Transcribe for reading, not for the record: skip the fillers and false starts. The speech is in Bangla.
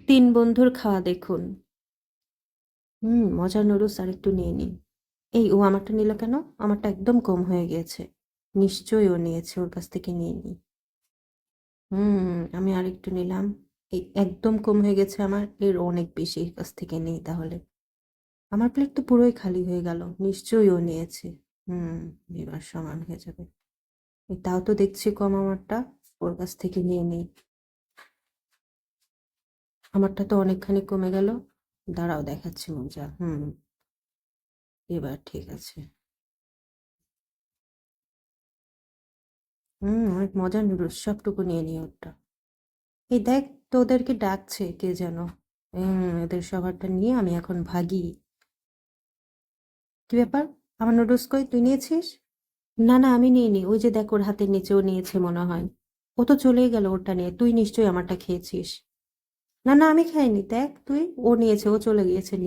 তিন বন্ধুর খাওয়া দেখুন। মজার নুডলস আর একটু নিয়ে নিই। এই ও আমারটা নিল কেন? আমারটা একদম কম হয়ে গিয়েছে। নিশ্চয়ই ও নিয়েছে, ওর কাছ থেকে নিয়ে নিই। আমি আর একটু নিলাম। এই একদম কম হয়ে গেছে আমার, এর অনেক বেশি, এর কাছ থেকে নেই তাহলে। আমার প্লেট তো পুরোই খালি হয়ে গেল, নিশ্চয়ই ও নিয়েছে। হুম এবার সমান হয়ে যাবে। এই তাও তো দেখছি কম আমারটা, ওর কাছ থেকে নিয়ে নিই। আমারটা তো অনেকখানি কমে গেল। দাঁড়াও দেখাচ্ছি মজা। এবার ঠিক আছে। অনেক মজার নুডলস, সবটুকু নিয়ে নিই ওরটা। এই দেখ, তো ওদেরকে ডাকছে কে যেন। এদের সবারটা নিয়ে আমি এখন ভাগি। কি ব্যাপার? আমার নুডলস কই, তুই নিয়েছিস? না না, আমি নিইনি। ওই যে দেখ, ওর হাতের নিচেও নিয়েছে মনে হয়। ও তো চলেই গেল ওরটা নিয়ে। তুই নিশ্চয়ই আমারটা খেয়েছিস। না না, আমি খাইনি, দেখ তুই, ও নিয়েছে, ও চলে গিয়েছে নিয়ে।